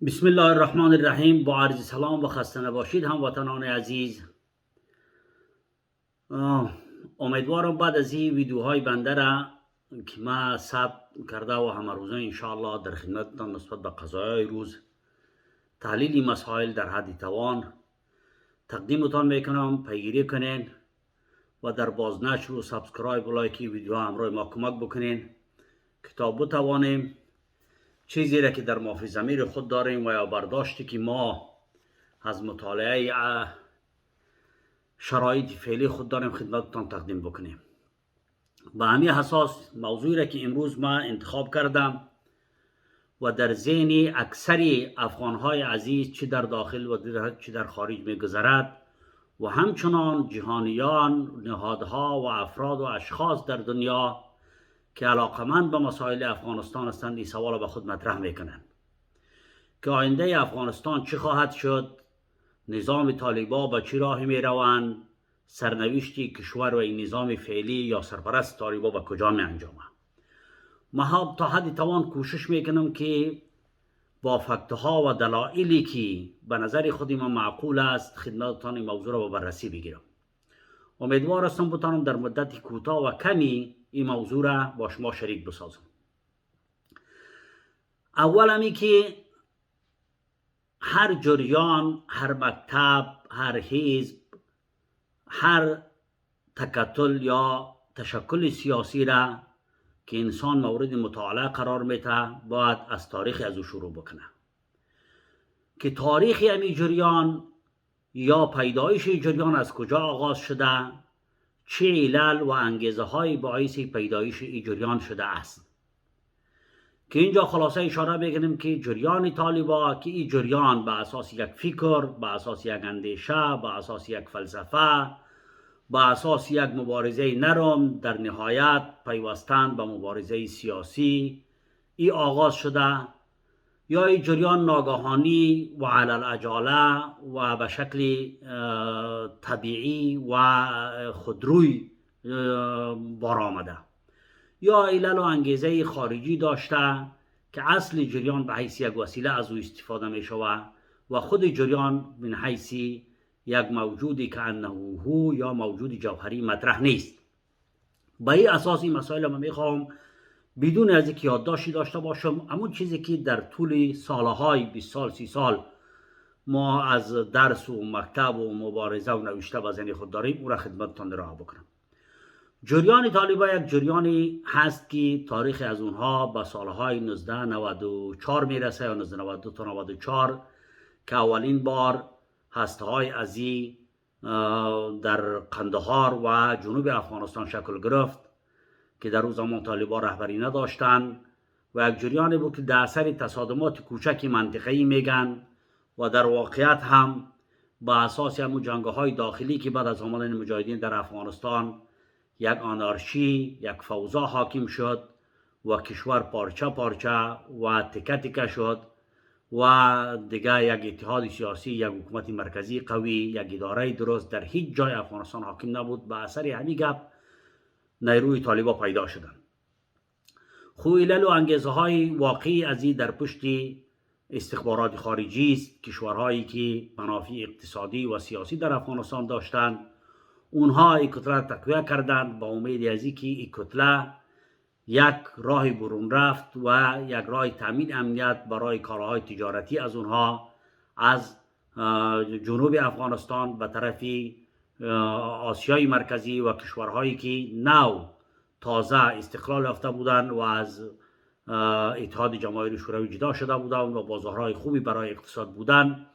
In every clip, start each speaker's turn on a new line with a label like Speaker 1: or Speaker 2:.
Speaker 1: بسم الله الرحمن الرحیم. با عرض سلام و خسته نباشید هموطنان عزیز. امیدوارم بعد از این ویدیوهای بنده را که ما ثبت کرده و همه روزه انشاءالله در خدمتتان نسبت به قضایای روز تحلیل مسائل در حد توان تقدیمتان میکنم. پیگیری کنین و در بازنشر و سابسکرایب و لایکی ویدیو همراه ما کمک بکنین که تا بتوانیم چیزی را که در مافی ضمیر خود داریم و یا برداشتی که ما از مطالعه شرایط فعلی خود داریم خدمتتان تقدیم بکنیم. به همین اساس موضوعی را که امروز ما انتخاب کردم و در ذهن اکثر افغانهای عزیز چه در داخل و چه در خارج میگذرد و همچنان جهانیان، نهادها و افراد و اشخاص در دنیا که علاقمند به مسائل افغانستان هستند این سوال به خود مطرح میکنند که آینده افغانستان چه خواهد شد، نظام طالبان به چه راهی می روند، سرنوشت کشور و این نظام فعلی یا سرپرست طالبان به کجا می انجامه. ما تا حد توان کوشش میکنم که با فکتها و دلایلی که به نظر خود من معقول است خدمتتان این موضوع را به بررسی بگیرم. امیدوار هستم بتانم در مدت کوتاه و کمی این موضوع را با شما شریک بسازم. اول همی که هر جریان، هر مکتب، هر حزب، هر تکتل یا تشکل سیاسی را که انسان مورد مطالعه قرار میده باید از تاریخ از او شروع بکنه که تاریخ همین جریان یا پیدایش جریان از کجا آغاز شده، چه علل و انگیزه های باعث پیدایش این جریان شده است. که اینجا خلاصه اشاره بکنیم که جریان طالبان که این جریان به اساس یک فکر، به اساس یک اندیشه، به اساس یک فلسفه، به اساس یک مبارزه نرم در نهایت پیوستن به مبارزه سیاسی این آغاز شده، یا این جریان ناگهانی و علی العجاله و به شکل طبیعی و خودروی برآمده، یا علل و انگیزه خارجی داشته که اصل جریان به حیث یک وسیله از او استفاده می شود و خود جریان من حیث یک موجودی که انه هو یا موجود جوهری مطرح نیست. به این اساس این مسائل من میخوام بدون از اینکه یادداشتی داشته باشم همون چیزی که در طول سالهای 20 سال 30 سال ما از درس و مکتب و مبارزه و نوشته به ذهن خود داریم او را خدمتتان ارائه بکنم. جریان طالبان یک جریانی هست که تاریخ از اونها به سالهای 1994 میرسه یا 1992 تا 94 که اولین بار هسته‌های ازی در قندهار و جنوب افغانستان شکل گرفت که در روز زمان طالبان رهبری نداشتند و یک جریانی بود که در اثر تصادمات کوچکی منطقه‌ای میگن و در واقعیت هم با اساس همون جنگ‌های داخلی که بعد از آمدن مجاهدین در افغانستان یک آنارشی، یک فوضا حاکم شد و کشور پارچه پارچه و تکه تکه شد و دیگه یک اتحاد سیاسی، یک حکومت مرکزی قوی، یک اداره درست در هیچ جای افغانستان حاکم نبود. به اثر همین گپ نیروی طالبان پیدا شدند. خو علل و انگیزه های واقعی از این در پشت استخبارات خارجی است. کشورهایی که منافع اقتصادی و سیاسی در افغانستان داشتند اونها این کتله تقویه کردند با امید از اینکه این کتله یک راه برون رفت و یک راه تامین امنیت برای کالاهای تجارتی از اونها از جنوب افغانستان به طرف آسیای مرکزی و کشورهایی که نو تازه استقلال یافته بودند و از اتحاد جماهیر شوروی جدا شده بودند و بازارهای خوبی برای اقتصاد بودند.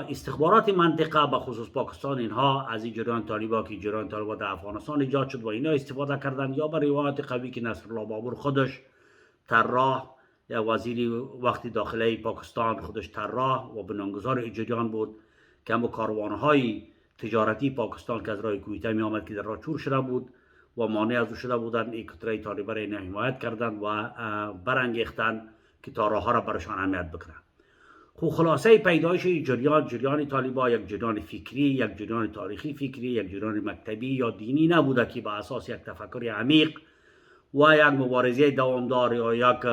Speaker 1: استخبارات منطقه به خصوص پاکستان اینها از این جریان طالبان که جریان طالبان در افغانستان ایجاد شد و اینا استفاده کردند، یا برای روایت قوی که نصرالله بابور خودش طراح یا وزیر وقتی داخلی پاکستان خودش طراح و بنیانگذار این جریان بود که هم کاروانهای تجارتی پاکستان که از راه کویته می آمد که در راه چور شده بود و مانع از او شده بودند، این کتله طالبان را حمایت کردند و برانگیختند که تا راه ها را برشان اهمیت بکنند. خلاصه پیدایش جریان طالبان یک جریان فکری، یک جریان تاریخی فکری، یک جریان مکتبی یا دینی نبوده که به اساس یک تفکر عمیق و یک مبارزه دوامدار یا یک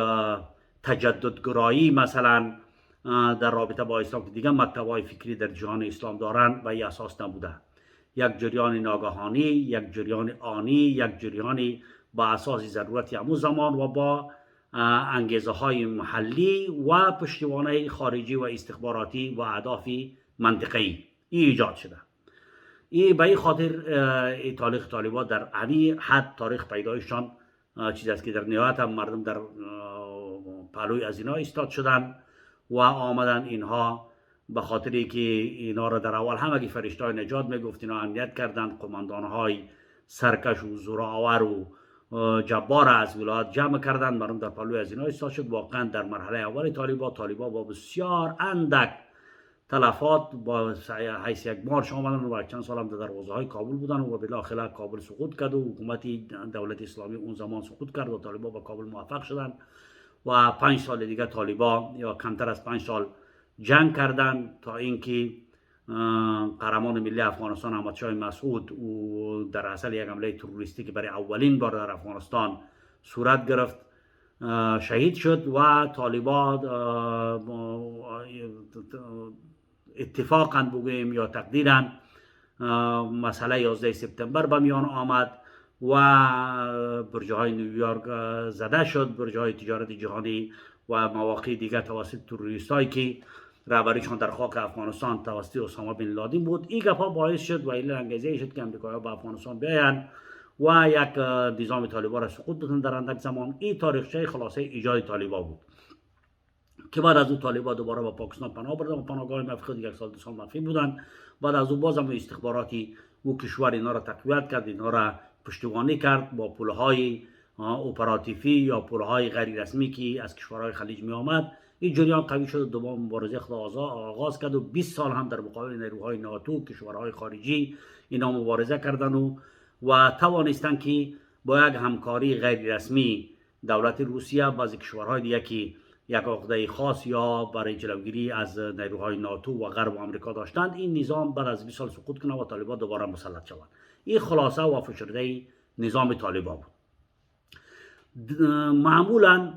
Speaker 1: تجددگرایی مثلا در رابطه با اسلام که دیگه مکتب‌های فکری در جهان اسلام دارند و این اساس نبوده. یک جریان ناگهانی، یک جریان آنی، یک جریانی با اساس ضرورت همون زمان و با انگیزه های محلی و پشتیبانی خارجی و استخباراتی و اهداف منطقه‌ای ایجاد شده. این به این خاطر تاریخ طالبان در همین حد تاریخ پیدایشان چیز است که در نهایت هم مردم در پهلوی از اینا ایستاد شدن و آمدن اینها به خاطری که اینا را در اول همگی فرشتای نجات میگفت، اینا امنیت کردند، قماندانهای سرکش و زورآور و جبار از ولایت جمع کردند، مردم در پهلوی از اینا ایستاد شد. واقعا در مرحله اول طالبان با بسیار اندک تلفات با حیث یک مارش آمدن و چند سال هم در دروازه‌های کابل بودن و بالاخره کابل سقوط کرد و حکومت دولت اسلامی اون زمان سقوط کرد و طالبان با کابل موفق شدند و 5 سال دیگه طالبان یا کمتر از 5 سال جنگ کردند تا اینکه قهرمان ملی افغانستان احمد شاه مسعود و در اصل یک حمله تروریستی که برای اولین بار در افغانستان صورت گرفت شهید شد و طالبان اتفاقا بگوییم یا تقدیرا مسئله 11 سپتامبر به میان آمد و برج‌های نیویورک زده شد، برج‌های تجارت جهانی و مواقع دیگر توسط تروریستایی که رهبریشان در خاک افغانستان توسط اسامه بن لادن بود. این گپا باعث شد و این انگیزه شد که امریکایی‌ها به افغانستان بیایند و یک نظام طالبان را سقوط بدن در اندک زمان. این تاریخچه خلاصه ایجاد طالبان بود که بعد از اون طالبان دوباره با پاکستان پناه بردن و پناهگاه مفقود 1 سال 2 سال منفی بودن. بعد از اون بازم استخباراتی و کشور اینا را تقویت کرد، اینا را پشتیبانی کرد با پولهای اپراتیفی یا پولهای غیر رسمی که از کشورهای خلیج می آمد. این جریان قوی شد و دوباره مبارزه خود آغاز کرد و 20 سال هم در مقابل نیروهای ناتو کشورهای خارجی اینا مبارزه کردن و توانستن که با یک همکاری غیر رسمی دولت روسیه بعضی کشورهای دیگه که یک عقده خاص یا برای جلوگیری از نیروهای ناتو و غرب و آمریکا داشتند، این نظام بعد از 20 سال سقوط کنه و طالبان دوباره مسلط شوند. این خلاصه و فشرده نظام طالبان بود. معمولا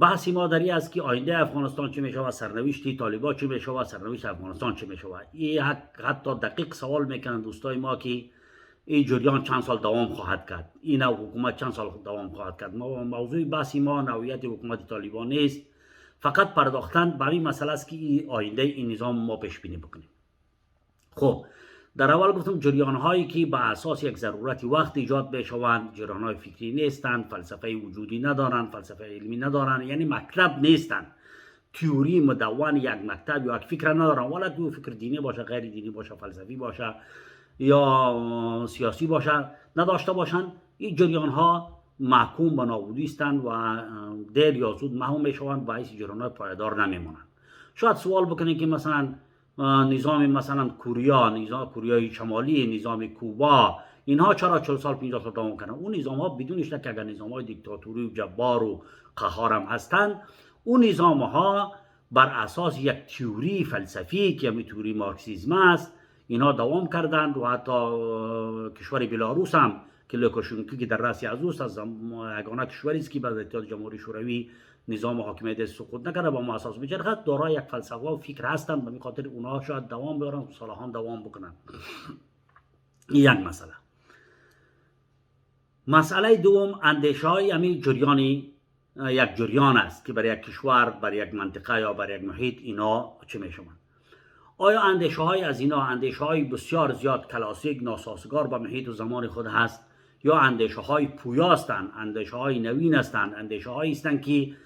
Speaker 1: بحثی ما در این است که آینده افغانستان چه میشه و سرنوشت طالبان چه میشه و سرنوشت افغانستان چه میشه. این حتی دقیق سوال میکنن دوستای ما که این جریان چند سال دوام خواهد کرد، این حکومت چند سال دوام خواهد کرد. موضوع بحثی ما نوعیت حکومت طالبان نیست، فقط پرداختن به این مسئله است که آینده این نظام ما پیش بینی بکنیم. خب در اول گفتم جریان هایی که به اساس یک ضرورت وقت ایجاد بشوند جریان های فکری نیستند، فلسفه وجودی ندارند، فلسفه علمی ندارند، یعنی مکتب نیستند، تئوری مدون یک مکتب یا یک فکر ندارند، ولی تو فکر دینی باشه، غیر دینی باشه، فلسفی باشه یا سیاسی باشه نداشته باشند. این جریان ها محکوم به نابودی هستند و دیر یا زود محو میشوند و این جریان های پایدار نمیمانند. شاید سوال بکنید که مثلا نظام مثلا کوریا، نظام کوریای شمالی، نظام کوبا، اینها چرا 40 سال 50 سال دوام کنن؟ اون نظام ها بدون شک که اگر نظام های دیکتاتوری و جبار و قهار هم هستند، اون نظام ها بر اساس یک تئوری فلسفی که همین تئوری مارکسیسم است اینها دوام کردند و حتی کشور بلاروس هم که لوکاشنکو که در رأس از اوست از یگانه کشوری است که بعد از اتحاد جمهوری شوروی نظام حاکمیت سقوط نکرده با ما اساس بچرخد، دارای یک فلسفه و فکر هستند، به خاطر اونها شاید دوام بیارن و سالها دوام بکنن. یک مسئله. مسئله دوم اندیشه های همین جریانی یک جریان است که برای یک کشور، برای یک منطقه یا برای یک محیط اینا چه میشوند؟ آیا اندیشه های از اینا اندیشه های بسیار زیاد کلاسیک ناسازگار با محیط و زمان خود هست یا اندیشه های پویا هستند، اندیشه های نوین هستند، اندیشه هایی هستند که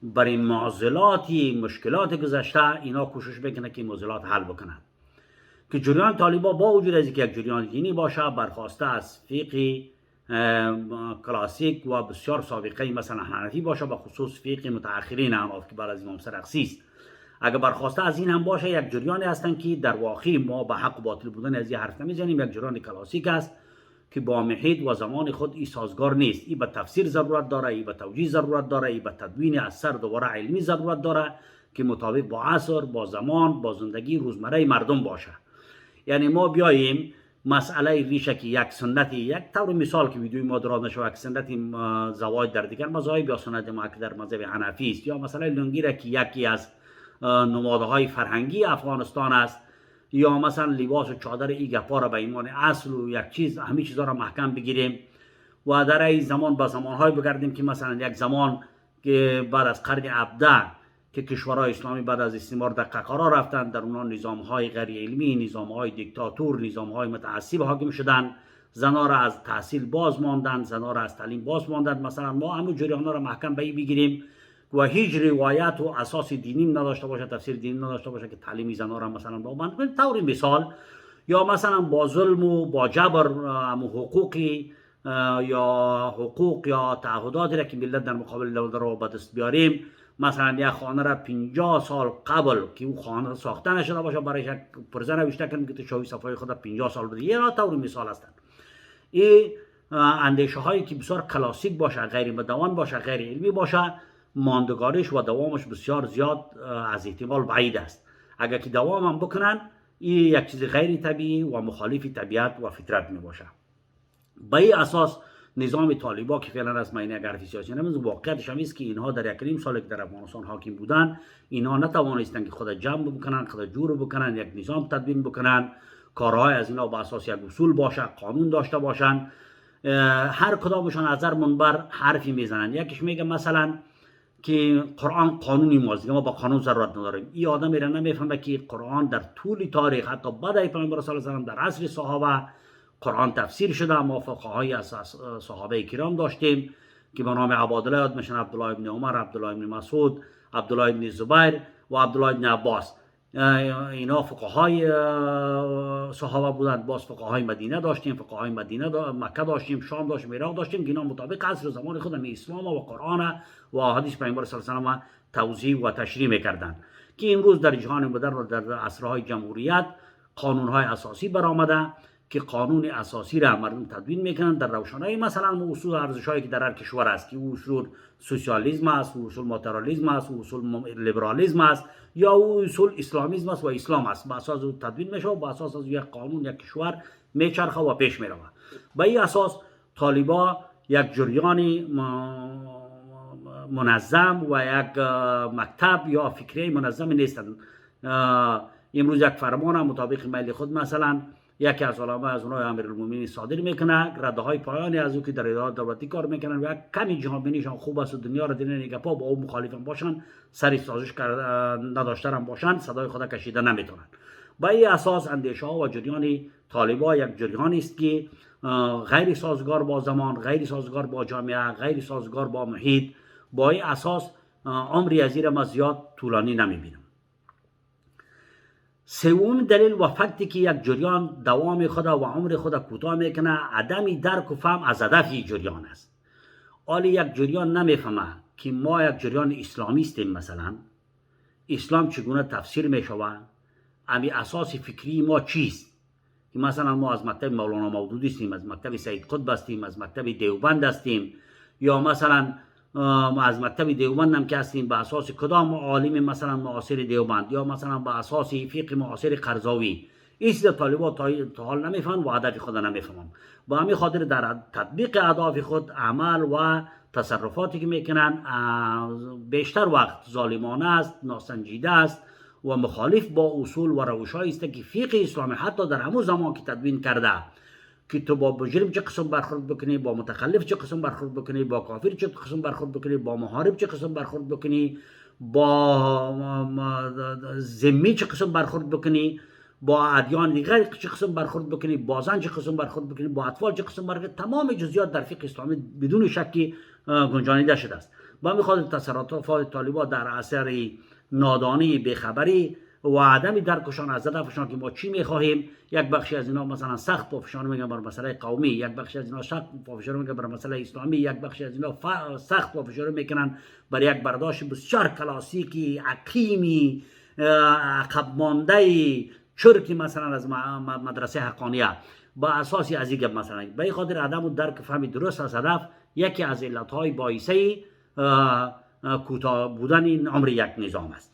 Speaker 1: برای معضلاتی مشکلات گذشته اینا کوشش بکنه که معضلات حل بکنند؟ که جریان طالبان با وجود از اینکه یک جریان دینی باشه برخواسته از فقه کلاسیک و بسیار سابقه مثلا حنفی باشه، به خصوص فقه متأخرین هم که بعد از امام سرخسی است، اگر برخواسته از این هم باشه یک جریانی هستند که در واقع ما به حق و باطل بودن از این حرف نمیزنیم، یک جریان کلاسیک است که با محیط و زمان خود ای سازگار نیست، ای به تفسیر ضرورت داره، ای به توجیه ضرورت داره، ای به تدوین اثر دوباره علمی ضرورت داره که مطابق با عصر، با زمان، با زندگی روزمره مردم باشه. یعنی ما بیاییم مسئله ریشه که یک سنتی، یک طور مثال که ویدیوی ما دراز نشه، یک سنتی زواج در دیگر مذاهب یا سنت ما که در مذهب حنفی است، یا مثلا لنگی را که یکی از نمادهای فرهنگی افغانستان است، یا مثلا لباس و چادر ای گپا را به ایمان اصل و یک چیز همه چیزها را محکم بگیریم و در این زمان به زمانهای بگردیم که مثلا یک زمان که بعد از قرن 17 که کشورهای اسلامی بعد از استعمار در قرار رفتند، در اونها نظامهای غیر علمی، نظامهای دیکتاتور، نظامهای متعصب حاکم شدند، زنها را از تحصیل باز ماندند، زنها را از تعلیم باز ماندند. مثلا ما همون جریان‌ها را محکم به بگیریم و هیچ روایت و اساس دینی نداشته باشه، تفسیر دینی نداشته باشه که تعلیم زنها را مثلا با من طور مثال، یا مثلا با ظلم و با جبر حقوقی یا حقوق یا تعهداتی را که ملت در مقابل دولت را به دست بیاریم، مثلا یک خانه را 50 سال قبل که او خانه ساخته نشده باشه برای یک پرزه نوشته کنیم که تشاوی صفای خود 50 سال بوده. یه را طور مثال هستند. این اندیشه هایی که بسیار کلاسیک باشه، غیر مدون باشه، غیر علمی باشه، ماندگاریش و دوامش بسیار زیاد از احتمال بعید است. اگر که دوام هم بکنن، این یک چیز غیر طبیعی و مخالف طبیعت و فطرت می باشه. به این اساس نظام طالبا که فعلا از معنی اگر سیاسی نمیز، واقعیتش هم است که اینها در یک نیم سالی که در افغانستان حاکم بودن، اینها نتوانستند که خود جمع بکنن، خود جور بکنن، یک نظام تدوین بکنن، کارهای از اینا با اساس یک اصول باشه، قانون داشته باشن. هر کدامشان از هر منبر حرفی میزنن. یکیش میگه مثلا که قرآن قانونی ماست، ما با قانون ضرورت نداریم. این آدم میره نمیفهمه که قرآن در طول تاریخ، حتی بعد از پیامبر صلی الله علیه و آله در عصر صحابه قرآن تفسیر شده. ما فقهای از صحابه کرام داشتیم که به نام عبادله یاد میشن، عبدالله ابن عمر، عبدالله ابن مسعود، عبدالله ابن زبیر و عبدالله ابن عباس. اینا فقهای صحابه بودند. باز فقهای مدینه داشتیم، فقهای مکه داشتیم، شام داشتیم، عراق داشتیم که اینا مطابق عصر زمان خود اسلام و قرآن و حدیث پیامبر صلی الله علیه و آله توضیح و تشریح میکردند. که امروز در جهان مدرن و در عصرهای جمهوریت قانونهای اساسی برآمده که قانون اساسی را مردم تدوین میکنند در روشنایی مثلا اصول ارزش‌هایی که در هر کشور است، که اصول سوسیالیسم است، اصول ماتریالیسم است، اصول لیبرالیسم است، یا اصول اسلامیسم است و اسلام است. با اساس تدوین میشه و با اساس یک قانون یک کشور میچرخه و پیش میره. به این اساس طالبا یک جریان منظم و یک مکتب یا فکری منظم نیستند. امروز یک فرمان مطابق میل خود مثلا یکی از علما از اونها امیرالمومنین صادر میکنه، رده های پایانی از او که در اداره دولتی کار میکنن و یک کمی جهان بینیشان خوب است و دنیا را دینه نگپا با او مخالفن باشن، سری سازش نداشتن باشن، صدای خود کشیده نمیتونن. با این اساس اندیشه ها و جریان طالبا یک جریانی است که غیر سازگار با زمان، غیر سازگار با جامعه، غیر سازگار با محیط. با این اساس عمری از این ما زیاد طولانی نمیبینم. سوم دلیل و فکتی که یک جریان دوام خود و عمر خود کوتاه میکنه، عدم درک و فهم از هدف یک جریان است. حالا یک جریان نمیفهمه که ما یک جریان اسلامی هستیم، مثلا اسلام چگونه تفسیر میشود، امی اساس فکری ما چیست، که مثلا ما از مکتب مولانا مودودی هستیم، از مکتب سید قطب هستیم، از مکتب دیوبند هستیم، یا مثلا از مکتب دیوبند هم که هستیم به اساس کدام عالم مثلا معاصر دیوبند، یا مثلا به اساس فقه معاصر قرضاوی. این چیز طالبا تا حال نمیفهمن و هدف خود نمیفهمن. با همین خاطر در تطبیق اهداف خود عمل و تصرفاتی که میکنن بیشتر وقت ظالمانه است، ناسنجیده است و مخالف با اصول و روش‌هایی است که فقه اسلامی حتی در همون زمان که تدوین کرده که تو با مجرم چه قسم برخورد بکنی، با متخلف چه قسم برخورد بکنی، با کافر چه قسم برخورد بکنی، با محارب چه قسم برخورد بکنی، با ذمی چه قسم برخورد بکنی، با ادیان دیگر چه قسم برخورد بکنی، با زن چه قسم برخورد بکنی، با اطفال چه قسم برخورد، تمام جزئیات در فقه اسلامی بدون شکی گنجانیده شده است. با میخواد تصرفات طالبان در اثر نادانی، بیخبری و عدم درکشان از هدفشان که ما چی میخواهیم، یک بخشی از اینا مثلا سخت پافشاری میکنن بر مسئله قومی، یک بخشی از اینا سخت پافشاری میکنن بر مسئله اسلامی، یک بخشی از اینا سخت پافشاری میکنن بر یک برداشت بسیار کلاسیکی، عقیمی، عقب مانده، چرکی مثلا از مدرسه حقانیه. با اساسی از این مثلا به این خاطر عدم درک فهم درست از هدف یکی از علتهای باعثه کوتاه بودن این عمر یک نظام است.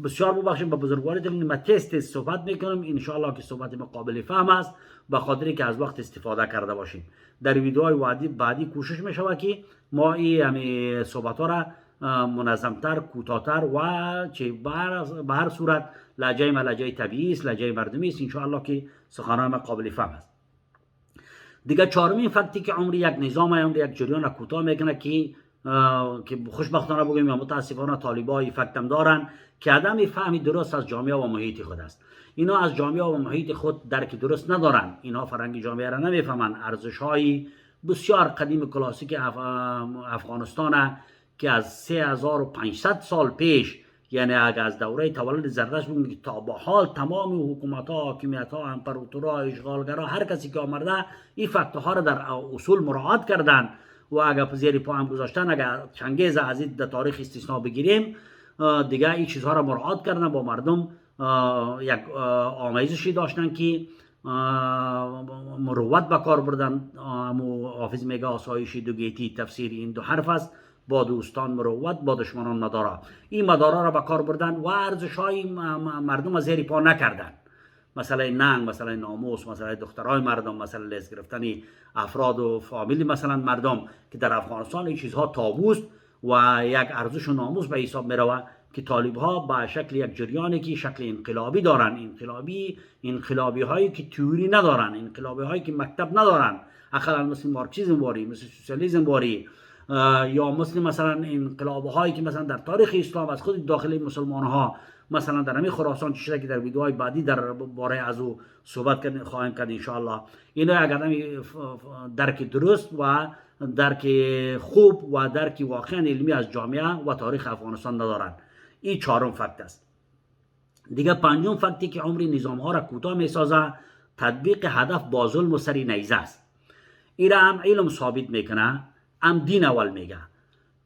Speaker 1: بسیار ببخشید با بزرگواری من تست صحبت میکنم، ان شاء الله که صحبت ما قابل فهم است، به خاطر که از وقت استفاده کرده باشیم. در ویدیوهای بعدی کوشش میشود که ما این صحبت ها را منظمتر، کوتاه‌تر و چه به هر صورت لهجه ما لهجه طبیعی است، لهجه مردمی است، ان شاء الله که سخنان ما قابل فهم است. دیگه چهارمین فکتی که عمر یک نظام، عمر یک جریان کوتاه میکنه که خوشبختانه بگویم یا متاسفانه طالبای فکتم دارن که عدم فهم درست از جامعه و محیط خود است. اینا از جامعه و محیط خود درک درست ندارن، اینا فرهنگ جامعه را نمیفهمن، ارزش‌های بسیار قدیم کلاسیک افغانستان که از 3500 سال پیش، یعنی اگر از دوره تولد زردشت بگیم تا به حال تمام حکومت‌ها، حاکمیت‌ها، امپراتورها، اشغالگرها، هر کسی که آمده این فکت‌ها را در اصول مراعات کردن و اگر زیر پا هم گذاشتن، اگر چنگیز از این تاریخ استثناء بگیریم دیگه این چیزها را مراعات کردن، با مردم یک آمیزشی داشتن که مروت به کار بردن. حافظ میگه آسایش دو گیتی تفسیر این دو حرف است، با دوستان مروت، با دشمنان مدارا. این مدارا را به کار بردن و ارزش‌های مردم از زیر پا نکردن، مثلا ننگ، مثلا ناموس، مثلا دخترای مردم، مثلا لیز گرفتن افراد و فامیلی مثلا مردم که در افغانستان این چیزها تابوست و یک ارزش و ناموس به حساب میروه که طالب‌ها به شکل یک جریانی که شکل انقلابی دارن، انقلابی هایی که تئوری ندارن، انقلابی هایی که مکتب ندارن، اقلا مثل مارکسیسم واری، مثل سوسیالیسم واری، یا مثلا انقلاب هایی که مثلا در تاریخ اسلام از خود داخل مسلمان ها، مثلا در همین خراسان چیزی که در ویدیوهای بعدی در باره از او صحبت خواهیم کرد ان شاء الله. اینا اگر درک درست و درک خوب و درک واقعا علمی از جامعه و تاریخ افغانستان ندارن. این چهارم فکت است. دیگه پنجم فکتی که عمر نظام ها را کوتاه میسازه تطبیق هدف با ظلم و سری نیزه است. این را هم علم ثابت میکنه، هم دین اول میگه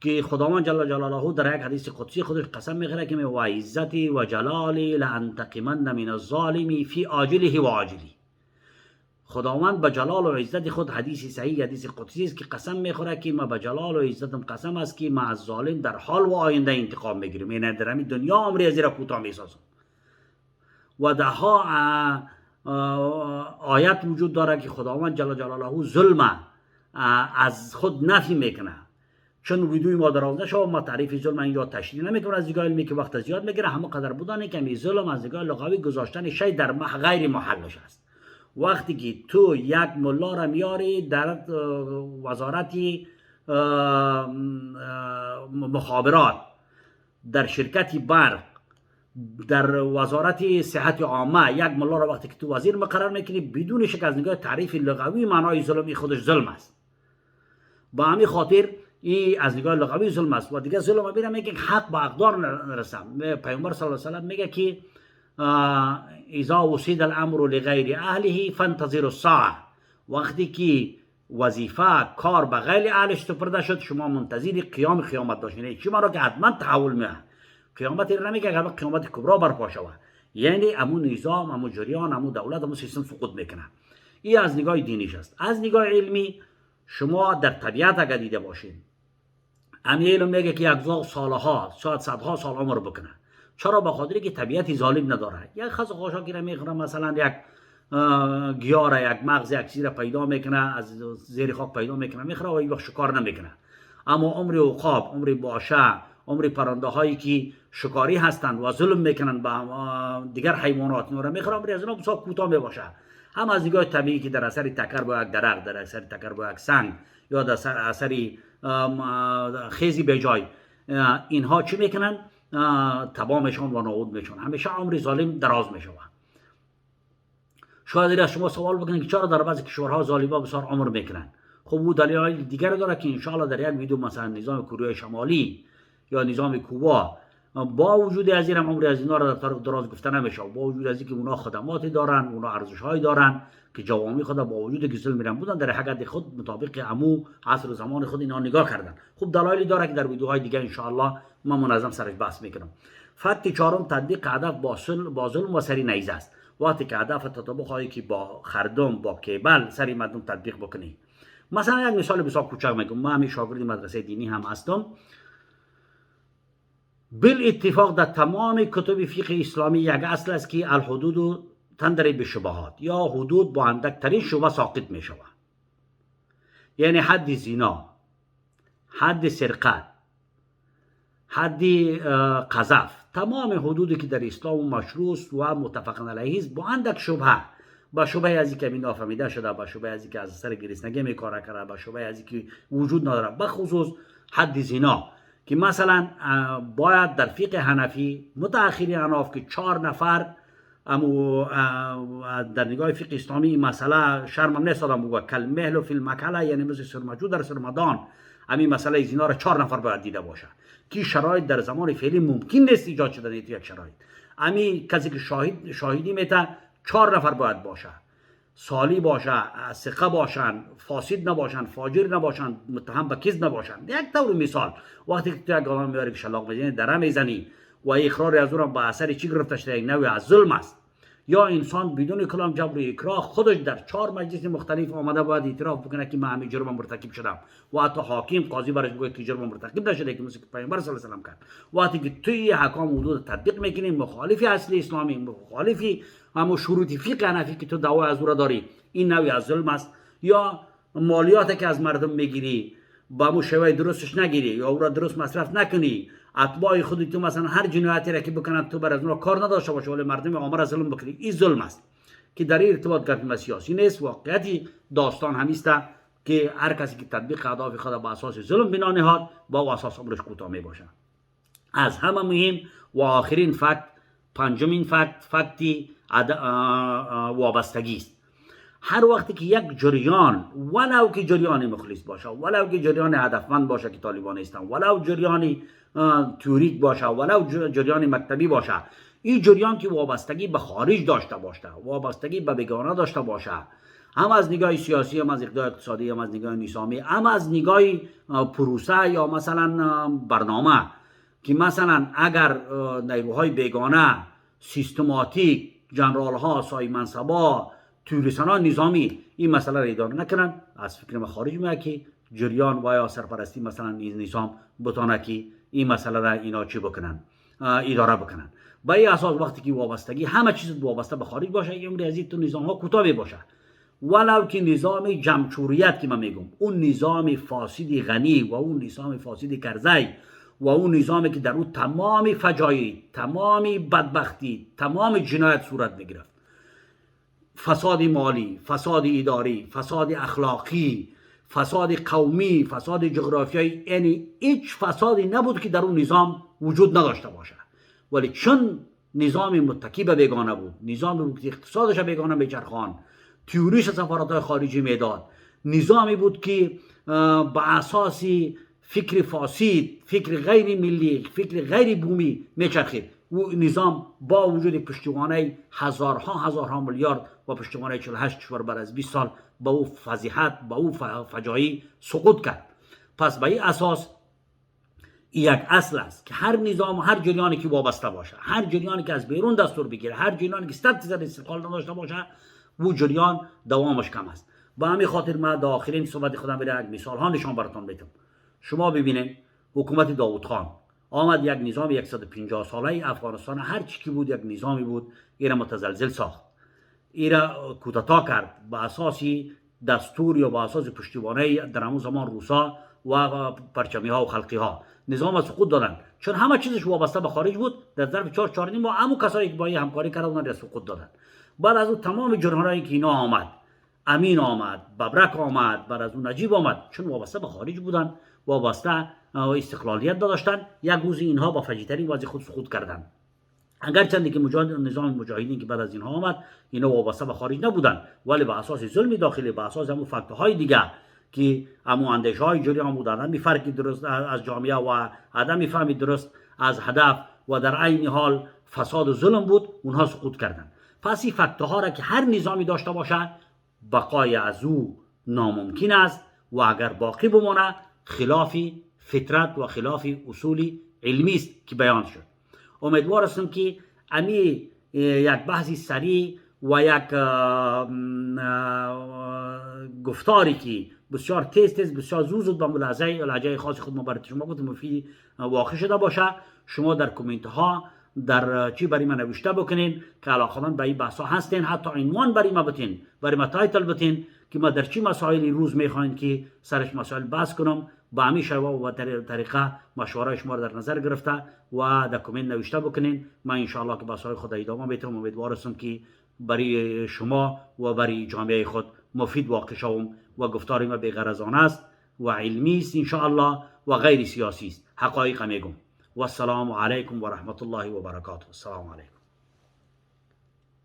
Speaker 1: که خداوند جل جلاله در یک حدیث قدسی خودش قسم میخوره که و عزتی و جلالی لانتقمن من الظالم فی عاجله و عاجله. خداوند به جلال و عزت خود، حدیث صحیح، حدیث قدسی است که قسم میخوره که ما به جلال و عزتم قسم است که ما از ظالم در حال و آینده انتقام میگیریم، یعنی در همین دنیا عمری از را کوتاه میسازم. و ده ها آیت وجود داره که خداوند جل جلاله ظلم از خود نفی میکنه. چون ویدیوی ما دراز نشود، ما تعریف ظلم اینجا تشریح نمیکنم از دیگه علمی که وقت زیاد میگیره، همه قدر بودن که می ظلم از دیگه لغوی گذاشتن شی در غیر محلش است. وقتی که تو یک ملا را میاری در وزارت مخابرات، در شرکت برق، در وزارت صحت عامه، یک ملا را وقتی که تو وزیر مقرر میکنی بدون شک از نگاه تعریف لغوی معنای ظلم خودش ظلم است. با همین خاطر این از نگاه لغوی ظلم است. و دیگه ظلم میره میگه حق به اقدار نرسم. پیامبر صلی الله علیه و سلم میگه که اذا وصید الامر لغیر اهله فانتظروا الساعه، وقتی که وظیفه کار به غیر اهلش سپرده شد شما منتظر قیامت داشتین. چی معنی که حتما تحول میاد. قیامت را نمیگه اگر قیامت کبرا برپا شود، یعنی امون نظام، امون جریان، امون دولت، امون سیستم سقوط میکنه. این از نگاه دینیش است. از نگاه علمی شما در طبیعت اگر دیده باشین، همین علم میگه که یک زاغ سالها، شاید صدها سال عمر بکنه. چرا؟ به خاطر که طبیعت ظالم نداره. یک خز خاشاکی را میخوره، مثلا یک گیاه را، یک مغز، یک چیز را پیدا میکنه، از زیر خاک پیدا میکنه میخوره و یک شکار نمیکنه. اما عمر عقاب، عمر باشه، عمر پرنده هایی که شکاری هستند و ظلم میکنن به دیگر حیوانات، نورا میخوره، عمر از اینا بسیار کوتاه میباشه. هم از نگاه طبیعی که در اثر تکر با یک درخت، در اثر تکر با یک سنگ، یا در اثر خیزی به جای، اینها چی میکنن؟ تباه میشن و نابود میشن. همیشه عمر ظالم دراز میشه. شاید از شما سوال بکنن که چرا در بعضی کشورها ظالما بسیار عمر میکنن؟ خب او دلیل دیگر داره که ان شاء الله در یک ویدیو مثلا نظام کره شمالی یا نظام کوبا، با وجود از این عمر از اینا را در طریق دراز گفته نمیشه، با وجود از اینکه اونا خدماتی دارن، اونا ارزش‌هایی دارن که جوامع خود با وجود که ظلم میرن بودن در حقیقت خود مطابق عمو عصر و زمان خود اینا نگاه کردن. خب دلایلی داره که در ویدیوهای دیگه ان شاء الله من منظم سرش بحث میکنم. فکت چهارم تطبیق هدف با ظلم و سری نیزه است. وقتی که هدف تطابق هایی که با خردم، با کیبل سری مردم تطبیق بکنی. مثلا یک مثال بسیار کوچک میگم. من همین شاگرد مدرسه دینی هم هستم. بالاتفاق در تمام کتب فقه اسلامی یک اصل است که الحدود تندری به شبهات، یا حدود با اندکترین شبه ساقط می شود. یعنی حد زنا، حد سرقت، حد قذف، تمام حدودی که در اسلام مشروع و متفق علیه است با اندک شبهه، با شبهه از اینکه این نافهمیده شده، با شبهه از اینکه از سر گریسنگی میکاره کرده، با شبهه از اینکه وجود نداره، بخصوص حد زنا که مثلا باید در فقه حنفی متأخرین حناف که 4 نفر امو در نگاه فقه اسلامی مسئله شرم هم نیست آدم بگوه کل مهل فی المکله، یعنی مثل سرمجو در رمضان همین مسئله زنا را 4 نفر باید دیده باشه که شرایط در زمان فعلی ممکن نیست ایجاد شدن یک شرایط. همین کسی که شاهدی میته 4 نفر باید باشه، سالی باشه، ثقه باشن، فاسد نباشن، فاجر نباشن، متهم به کذب نباشن. یک طور مثال وقتی که تو یک آدم میاری که شلاق بزنی، دره میزنی و اقرار از اون به اثر چی گرفته شده، یک نوع از ظلم است، یا انسان بدون کلام جبر و اکراه خودش در 4 مجلس مختلف آمده باید اعتراف بکنه که من همین جرم مرتکب شدم و حتی حاکم قاضی برش بگه که جرم مرتکب نشده که مثل پیامبر صلی الله علیه و آله کرد. وقتی که توی احکام حدود تطبیق میکنی مخالف اصل اسلامی، مخالف همون شروط فقه حنفی که تو دعوا از او داری، این نوعی از ظلم است. یا مالیاتی که از مردم میگیری با مو شوی درستش نگیری یا او را درست مصرف نکنی، اتباع خودت تو مثلا هر جنایتی را که بکنن تو بر از اون کار نداشته باشه ولی مردم عامه را ظلم بکنی، این ظلم است که در ارتباط گفتن سیاسی نیست. واقعیتی داستان همیست که هر کسی که تطبیق اهداف خود با اساس ظلم بنا نهاد با اساس عمرش کوتاه می باشه. از همه مهم و آخرین فکت، پنجمین فکتی وابستگی است. هر وقتی که یک جریان، ولو که جریان مخلص باشه، ولو که جریان هدفمند باشه که طالبان هستن، ولو جریان تئوریک باشه، ولو جریان مکتبی باشه، این جریان که وابستگی به خارج داشته باشه، وابستگی به بیگانه داشته باشه، هم از نگاه سیاسی، هم از نگاه اقتصادی، هم از نگاه نظامی، هم از نگاه پروسه یا مثلا برنامه، که مثلا اگر نیروهای بیگانه سیستماتیک، جنرال ها، سای منصبا، توریسان نظامی این مسئله را اداره نکنن، از فکر ما خارج میاد که جریان و یا سرپرستی مثلا نظام بتونه که این مسئله را اینا چی بکنن، اداره بکنن. با این اساس وقتی که وابستگی همه چیز وابسته به خارج باشه، عمر از این تو نظام ها کوتاه باشه، ولو که نظام جمهوریت که من میگم، اون نظام فاسد غنی و اون نظام فاسد کرزی و اون نظامی که در اون تمام فجایع، تمام بدبختی، تمام جنایت صورت میگرفت، فساد مالی، فساد اداری، فساد اخلاقی، فساد قومی، فساد جغرافیایی، یعنی هیچ فسادی نبود که در اون نظام وجود نداشته باشه. ولی چون نظام متکی به بیگانه بود، نظامی بود که اقتصادش بیگانه میچرخان، تیوریش سفارت‌های خارجی میداد، نظامی بود که با اساس فکر فاسد، فکر غیر ملی، فکر غیر بومی میچرخید. و نظام با وجود پشتوانه هزارها میلیارد و پشتوانه 48 کشور بعد از 20 سال با او فضیحت، با او فجایع سقوط کرد. پس به این اساس یک اصل است که هر نظام، هر جریانی که وابسته باشه، هر جریانی که از بیرون دستور بگیره، هر جریانی که 100% استقلال نداشته باشه، و جریان دوامش کم است. با همین خاطر من در آخرین صحبت خودم یک مثال ها نشان براتون میدم. شما ببینید حکومت داوود خان آمد یک نظام 150 ساله افغانستان، هر چی که بود یک نظامی بود، ایرا متزلزل ساخت، ایرا کودتا کرد با اساس دستور یا با اساس پشتیبانی در همون زمان روسا و پرچمی ها و خلقی ها نظام سقوط دادن، چون همه چیزش وابسته به خارج بود. در ظرف 4 با همون کسایی که با همکاری کردن را سقوط دادن. بعد از اون تمام جرهایی که اینا آمد، امین آمد، ببرک آمد، بعد از اون نجیب آمد، چون وابسته به خارج بودن، وابسته استقلالیت داشتن، یک روز اینها با فجیع‌ترین وضع خود سقوط کردند. اگرچه که نظام مجاهدین که بعد از اینها آمد، اینا وابسته به خارج نبودن، ولی به اساس ظلم داخلی، به اساس همون فاکتورهای دیگه که همون اندیشه‌های جریان بود، عدم فرقی درست از جامعه و عدم فهمی درست از هدف و در عین حال فساد و ظلم بود، اونها سقوط کردند. پس این فاکتورها را که هر نظامی داشته باشه، بقای از او ناممکن است و اگر باقی بمانه خلاف فطرت و خلاف اصول علمی است که بیان شد. امیدوار هستم که امی یک بحثی سریع و یک گفتاری که بسیار تیز بسیار زود با لهجه خاص خود ما برای شما گفتم مفید واقع شده باشه. شما در کامنت ها در چی برای من نوشته بکنین که علاقه‌مند به این بحث ها هستین، حتی عنوان برای ما بتین، برای ما تایتل بتین که ما در چی مسائلی روز میخواین که سرش مسائل بحث کنم. با همین شیوه و طریقه مشوره شما در نظر گرفته و دکومنت نوشته بکنین. من انشاءالله که با سعی خدا ادامه میتونم. امیدوار هستم که برای شما و برای جامعه خود مفید واقع شوم و گفتار ما بی‌غرضانه است و علمی است انشاءالله و غیر سیاسی است. حقایق میگم. و السلام علیکم و رحمت الله و برکاته. السلام علیکم.